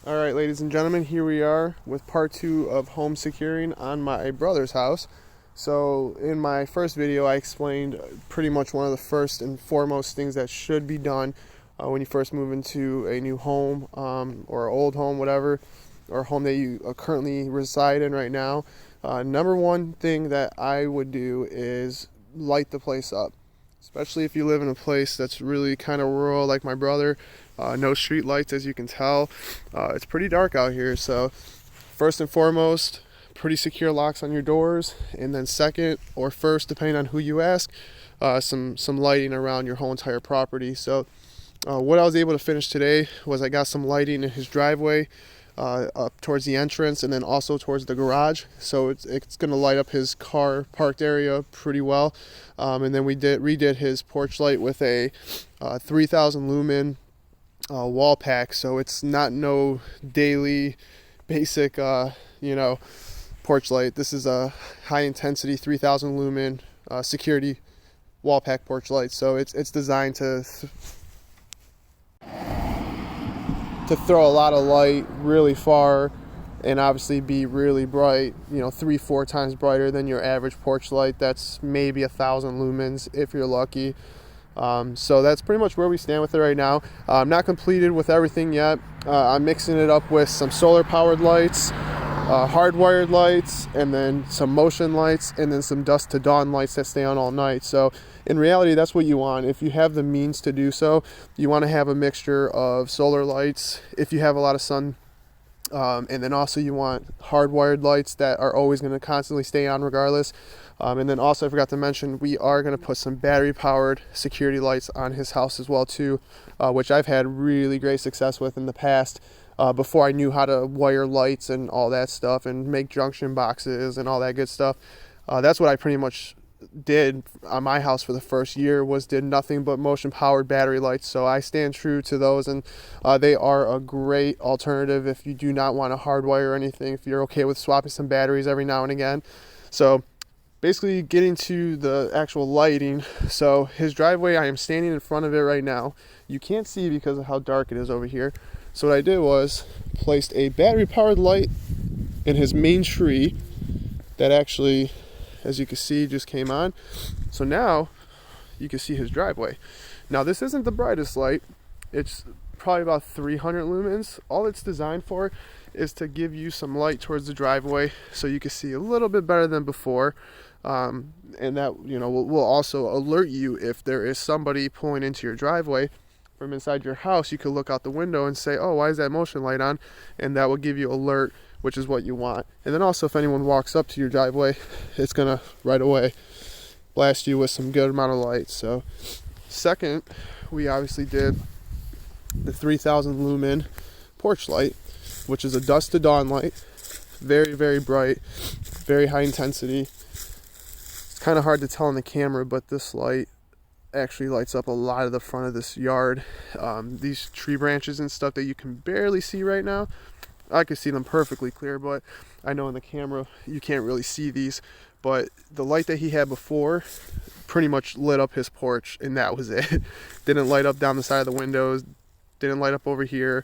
All right, ladies and gentlemen, here we are with part two of home securing on my brother's house. So in my first video, I explained pretty much one of the first and foremost things that should be done when you first move into a new home or old home, whatever, or a home that you currently reside in right now. Number one thing that I would do is light the place up, especially if you live in a place that's really kind of rural like my brother. No street lights, as you can tell. It's pretty dark out here, so first and foremost, pretty secure locks on your doors, and then second or first, depending on who you ask, some lighting around your whole entire property. So what I was able to finish today was I got some lighting in his driveway, up towards the entrance, and then also towards the garage, so it's going to light up his car parked area pretty well. And then we redid his porch light with a 3000 lumen wall pack, so it's not no daily basic porch light. This is a high intensity 3000 lumen security wall pack porch light, so it's designed to throw a lot of light really far and obviously be really bright, 3-4 times brighter than your average porch light. That's maybe 1000 lumens if you're lucky. So that's pretty much where we stand with it right now. I'm not completed with everything yet. I'm mixing it up with some solar powered lights, hardwired lights, and then some motion lights, and then some dusk to dawn lights that stay on all night. So in reality, that's what you want. If you have the means to do so, you want to have a mixture of solar lights if you have a lot of sun. And then also you want hardwired lights that are always going to constantly stay on regardless. And then also I forgot to mention, we are going to put some battery powered security lights on his house as well too, which I've had really great success with in the past, before I knew how to wire lights and all that stuff and make junction boxes and all that good stuff. That's what I pretty much did on my house for the first year, was did nothing but motion powered battery lights. So I stand true to those, and they are a great alternative if you do not want to hardwire or anything, if you're okay with swapping some batteries every now and again. So basically getting to the actual lighting. So his driveway, I am standing in front of it right now. You can't see because of how dark it is over here. So what I did was placed a battery powered light in his main tree that actually, as you can see, just came on. So now you can see his driveway. Now this isn't the brightest light. It's probably about 300 lumens. All it's designed for is to give you some light towards the driveway so you can see a little bit better than before. And that will also alert you if there is somebody pulling into your driveway from inside your house. You could look out the window and say, oh, why is that motion light on? And that will give you alert, which is what you want. And then also if anyone walks up to your driveway, it's gonna right away blast you with some good amount of light. So second, we obviously did the 3000 lumen porch light, which is a dusk to dawn light. Very, very bright, very high intensity. It's kind of hard to tell on the camera, but this light actually lights up a lot of the front of this yard. These tree branches and stuff that you can barely see right now, I can see them perfectly clear, but I know in the camera you can't really see these. But the light that he had before pretty much lit up his porch, and that was it. Didn't light up down the side of the windows, didn't light up over here.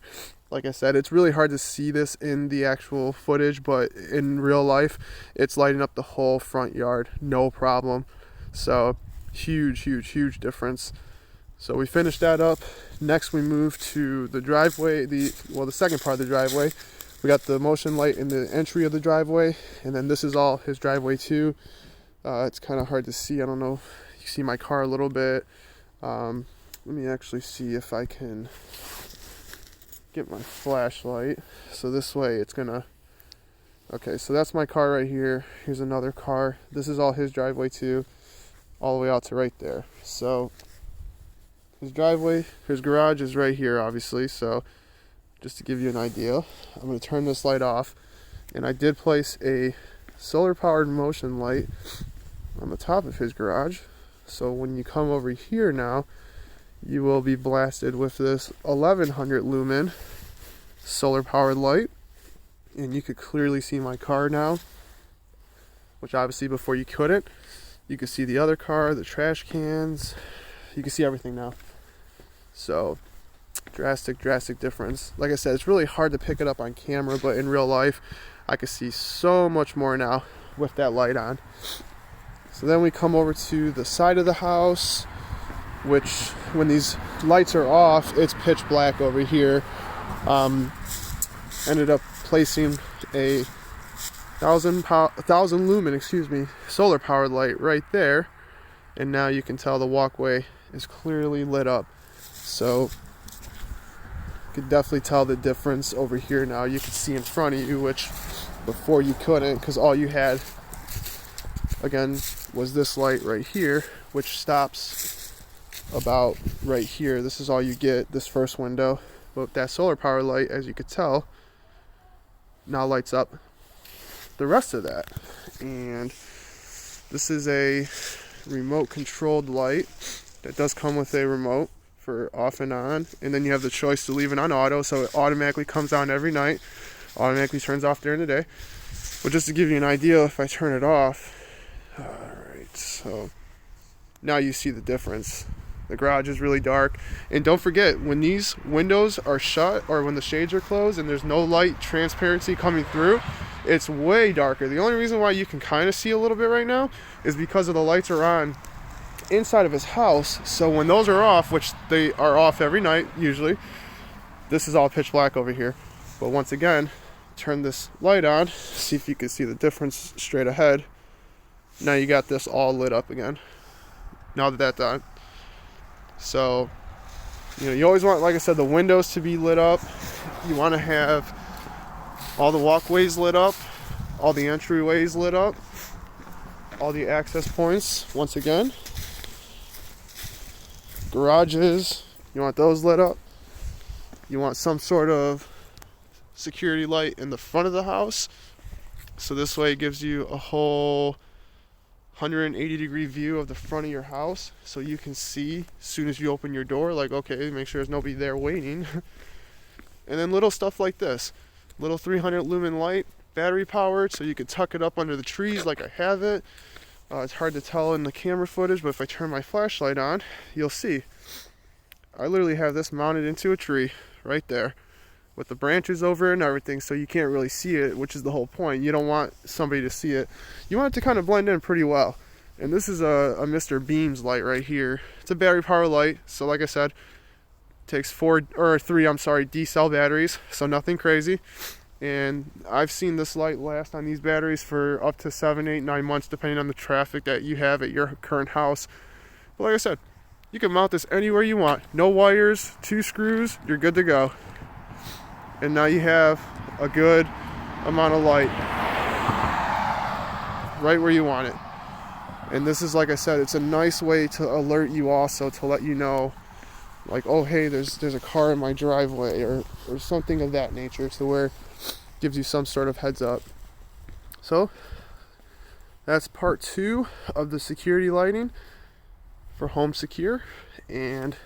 Like I said, it's really hard to see this in the actual footage, but in real life, it's lighting up the whole front yard, no problem. So huge, huge, huge difference. So we finished that up. Next we moved to the driveway, the second part of the driveway. We got the motion light in the entry of the driveway, and then this is all his driveway too. It's kind of hard to see. I don't know if you see my car a little bit. Let me actually see if I can get my flashlight. So this way it's gonna, okay, so that's my car right here. Here's another car. This is all his driveway too, all the way out to right there. So his driveway, his garage is right here obviously. So just to give you an idea, I'm going to turn this light off, and I did place a solar powered motion light on the top of his garage. So when you come over here now, you will be blasted with this 1100 lumen solar powered light, and you could clearly see my car now, which obviously before you couldn't. You can see the other car, the trash cans, you can see everything now. So Drastic difference. Like I said, it's really hard to pick it up on camera, but in real life I can see so much more now with that light on. So then we come over to the side of the house, which when these lights are off, it's pitch black over here. Ended up placing a 1,000 lumen, solar powered light right there, and now you can tell the walkway is clearly lit up. So you can definitely tell the difference over here now. You can see in front of you, which before you couldn't, because all you had again was this light right here, which stops about right here. This is all you get, this first window. But that solar power light, as you could tell, now lights up the rest of that. And this is a remote controlled light that does come with a remote for off and on, and then you have the choice to leave it on auto, so it automatically comes on every night, automatically turns off during the day. But just to give you an idea, if I turn it off, alright, so now you see the difference. The garage is really dark. And don't forget, when these windows are shut or when the shades are closed and there's no light transparency coming through, it's way darker. The only reason why you can kind of see a little bit right now is because of the lights are on inside of his house. So when those are off, which they are off every night usually, this is all pitch black over here. But once again, turn this light on, see if you can see the difference straight ahead. Now you got this all lit up again, now that that's on. So, you always want, like I said, the windows to be lit up. You want to have all the walkways lit up, all the entryways lit up, all the access points, once again. Garages, you want those lit up. You want some sort of security light in the front of the house. So this way it gives you a whole 180-degree view of the front of your house, so you can see as soon as you open your door, like, okay, make sure there's nobody there waiting. And then little stuff like this, little 300 lumen light, battery powered, so you can tuck it up under the trees like I have it. It's hard to tell in the camera footage, but if I turn my flashlight on, you'll see. I literally have this mounted into a tree right there with the branches over it and everything, so you can't really see it, which is the whole point. You don't want somebody to see it. You want it to kind of blend in pretty well. And this is a Mr. Beams light right here. It's a battery power light, so like I said, takes three D-cell batteries, so nothing crazy. And I've seen this light last on these batteries for up to 7, 8, 9 months, depending on the traffic that you have at your current house. But like I said, you can mount this anywhere you want. No wires, 2 screws, you're good to go. And now you have a good amount of light right where you want it. And this is, like I said, it's a nice way to alert you also, to let you know, like, oh hey, there's a car in my driveway, or something of that nature, to where it gives you some sort of heads up. So that's part 2 of the security lighting for Home Secure, and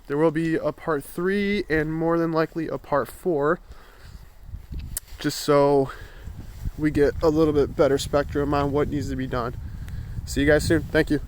there will be a part 3 and more than likely a part 4, just so we get a little bit better spectrum on what needs to be done. See you guys soon. Thank you.